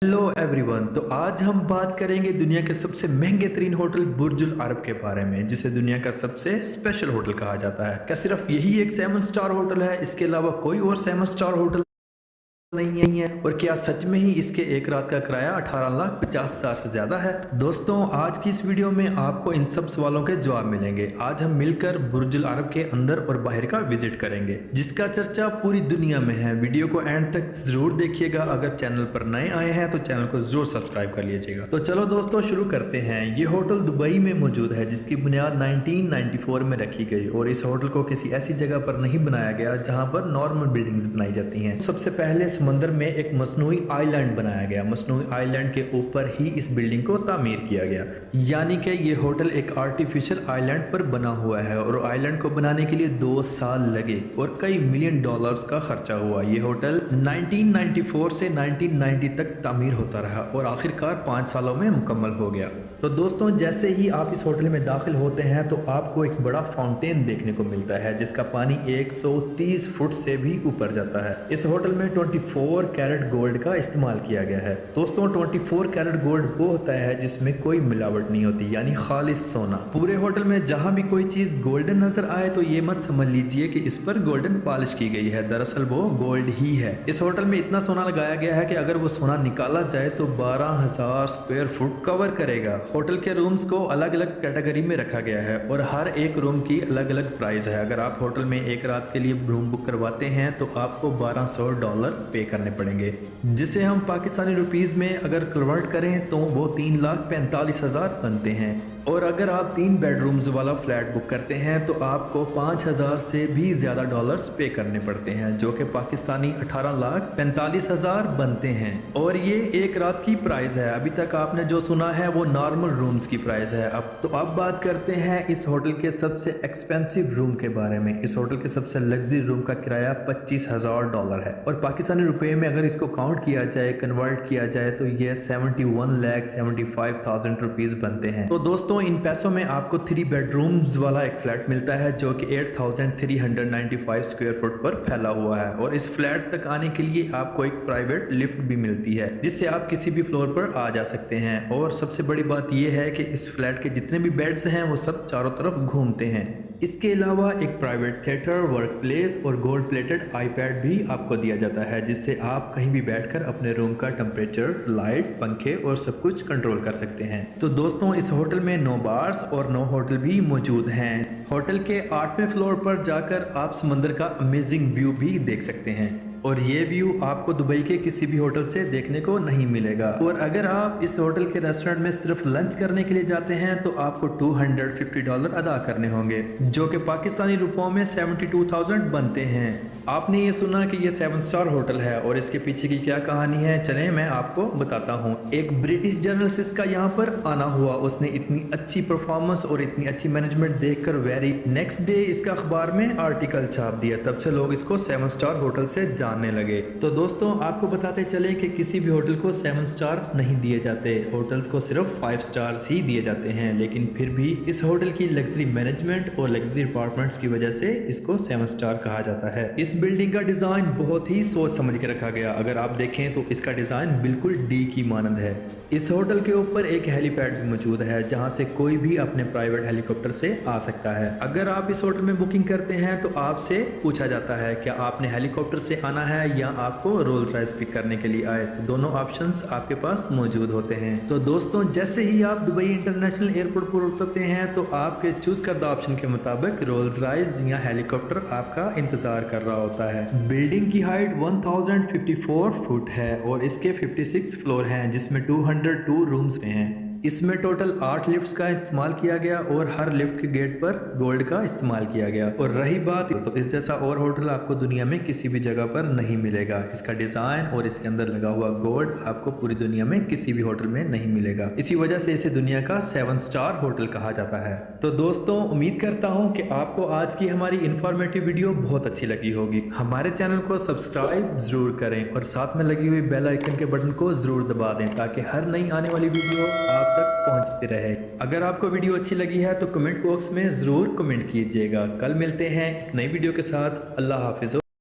Hello everyone. तो आज हम बात करेंगे दुनिया के सबसे महंगे तरीन होटल बुर्जुल अरब के बारे में, जिसे दुनिया का सबसे स्पेशल होटल कहा जाता है। क्या सिर्फ यही एक 7 स्टार होटल है? इसके अलावा कोई और 7 स्टार होटल नहीं है? और क्या सच में ही इसके एक रात का किराया 18,50,000 से ज्यादा है? दोस्तों, आज की इस वीडियो में आपको इन सब सवालों के जवाब मिलेंगे। आज हम मिलकर बुर्जुल अरब के अंदर और बाहर का विजिट करेंगे, जिसका चर्चा पूरी दुनिया में है। वीडियो को एंड तक जरूर देखिएगा। अगर चैनल पर नए आए हैं तो चैनल को जरूर सब्सक्राइब कर लीजिएगा। तो चलो दोस्तों, शुरू करते हैं। ये होटल दुबई में मौजूद है, जिसकी बुनियाद 1994 में रखी गई, और इस होटल को किसी ऐसी जगह पर नहीं बनाया गया जहाँ पर नॉर्मल बिल्डिंग्स बनाई जाती हैं। सबसे पहले समंदर में एक मसनूई आइलैंड बनाया गया। मसनूई आइलैंड के ऊपर ही इस बिल्डिंग को तामीर किया गया, यानी कि ये होटल एक आर्टिफिशियल आइलैंड पर बना हुआ है। और आइलैंड को बनाने के लिए 2 साल लगे और कई मिलियन डॉलर्स का खर्चा हुआ। ये होटल 1994 से 1990 तक तामीर होता रहा और आखिरकार 5 सालों में मुकम्मल हो गया। तो दोस्तों, जैसे ही आप इस होटल में दाखिल होते हैं तो आपको एक बड़ा फाउंटेन देखने को मिलता है, जिसका पानी 130 फुट से भी ऊपर जाता है। इस होटल में 24 कैरेट गोल्ड का इस्तेमाल किया गया है। दोस्तों, 24 कैरेट गोल्ड वो होता है जिसमें कोई मिलावट नहीं होती, यानी खालिस सोना। पूरे होटल में जहां भी कोई चीज गोल्डन नजर आए तो ये मत समझ लीजिए कि इस पर गोल्डन पॉलिश की गई है, दरअसल वो गोल्ड ही है। इस होटल में इतना सोना लगाया गया है कि अगर वो सोना निकाला जाए तो 12,000 स्क्वायर फुट कवर करेगा। होटल के रूम्स को अलग अलग कैटेगरी में रखा गया है और हर एक रूम की अलग अलग प्राइस है। अगर आप होटल में एक रात के लिए रूम बुक करवाते हैं तो आपको $1200 पे करने पड़ेंगे, जिसे हम पाकिस्तानी रुपीस में अगर कन्वर्ट करें तो वो 3,45,000 बनते हैं। और अगर आप 3 बेडरूम्स वाला फ्लैट बुक करते हैं तो आपको 5,000 से भी ज़्यादा डॉलर्स पे करने पड़ते हैं, जो कि पाकिस्तानी 18,45,000 बनते हैं। और ये एक रात की प्राइस है। अभी तक आपने जो सुना है वो नॉर्मल रूम्स की प्राइस है। अब बात करते हैं इस होटल के सबसे एक्सपेंसिव रूम के बारे में। इस होटल के सबसे लग्जरी रूम का किराया $25,000 है, और पाकिस्तानी रुपए में अगर इसको काउंट किया जाए, कन्वर्ट किया जाए तो ये 71,75,000 रुपीज़ बनते हैं। तो दोस्तों, इन पैसों में आपको 3 बेडरूम्स वाला एक फ्लैट मिलता है, जो कि 8,395 स्क्वायर फुट पर फैला हुआ है। और इस फ्लैट तक आने के लिए आपको एक प्राइवेट लिफ्ट भी मिलती है, जिससे आप किसी भी फ्लोर पर आ जा सकते हैं। और सबसे बड़ी बात यह है कि इस फ्लैट के जितने भी बेड्स हैं वो सब चारों तरफ घूमते हैं। इसके अलावा एक प्राइवेट थिएटर, वर्क प्लेस और गोल्ड प्लेटेड आईपैड भी आपको दिया जाता है, जिससे आप कहीं भी बैठकर अपने रूम का टेम्परेचर, लाइट, पंखे और सब कुछ कंट्रोल कर सकते हैं। तो दोस्तों, इस होटल में 9 बार्स और 9 होटल भी मौजूद हैं। होटल के 8वें फ्लोर पर जाकर आप समंदर का अमेजिंग व्यू भी देख सकते हैं, और ये व्यू आपको दुबई के किसी भी होटल से देखने को नहीं मिलेगा। और अगर आप इस होटल के रेस्टोरेंट में सिर्फ लंच करने के लिए जाते हैं तो आपको $250 अदा करने होंगे, जो कि पाकिस्तानी रुपयों में 72,000 बनते हैं। आपने ये सुना कि ये 7 स्टार होटल है, और इसके पीछे की क्या कहानी है, चलें मैं आपको बताता हूँ। एक ब्रिटिश जर्नलिस्ट का यहाँ पर आना हुआ। उसने इतनी अच्छी परफॉर्मेंस और इतनी अच्छी मैनेजमेंट देखकर वेरी नेक्स्ट डे इसका अखबार में आर्टिकल छाप दिया। तब से लोग इसको 7 स्टार होटल से जानने लगे। तो दोस्तों, आपको बताते चले कि किसी भी होटल को 7 स्टार नहीं दिए जाते, होटल्स को सिर्फ 5 स्टार्स ही दिए जाते हैं। लेकिन फिर भी इस होटल की लग्जरी मैनेजमेंट और लग्जरी अपार्टमेंट्स की वजह से इसको 7 स्टार कहा जाता है। इस बिल्डिंग का डिजाइन बहुत ही सोच समझ के रखा गया। अगर आप देखें तो इसका डिजाइन बिल्कुल डी की मानंद है। इस होटल के ऊपर एक हेलीपैड भी मौजूद है, जहां से कोई भी अपने प्राइवेट हेलीकॉप्टर से आ सकता है। अगर आप इस होटल में बुकिंग करते हैं तो आपसे पूछा जाता है क्या आपने हेलीकॉप्टर से आना है या आपको रोल्स रॉयस पिक करने के लिए आए, तो दोनों ऑप्शंस आपके पास मौजूद होते हैं। तो दोस्तों, जैसे ही आप दुबई इंटरनेशनल एयरपोर्ट पर उतरते हैं तो आपके चूज करदा ऑप्शन के मुताबिक रोल्स रॉयस या हेलीकॉप्टर आपका इंतजार कर रहा होता है। बिल्डिंग की हाइट 1054 फुट है और इसके 56 फ्लोर हैं, जिसमें 202 रूम्स में हैं। इसमें टोटल 8 लिफ्ट्स का इस्तेमाल किया गया और हर लिफ्ट के गेट पर गोल्ड का इस्तेमाल किया गया। और रही बात, तो इस जैसा और होटल आपको दुनिया में किसी भी जगह पर नहीं मिलेगा। इसका डिजाइन और इसके अंदर लगा हुआ गोल्ड आपको पूरी दुनिया में किसी भी होटल में नहीं मिलेगा। इसी वजह से इसे दुनिया का 7 स्टार होटल कहा जाता है। तो दोस्तों, उम्मीद करता हूँ कि आपको आज की हमारी इंफॉर्मेटिव वीडियो बहुत अच्छी लगी होगी। हमारे चैनल को सब्सक्राइब जरूर करें और साथ में लगी हुई बेल आइकन के बटन को जरूर दबा दें, ताकि हर नई आने वाली वीडियो आप तक पहुंचती रहे। अगर आपको वीडियो अच्छी लगी है तो कमेंट बॉक्स में जरूर कमेंट कीजिएगा। कल मिलते हैं एक नई वीडियो के साथ। अल्लाह हाफिज।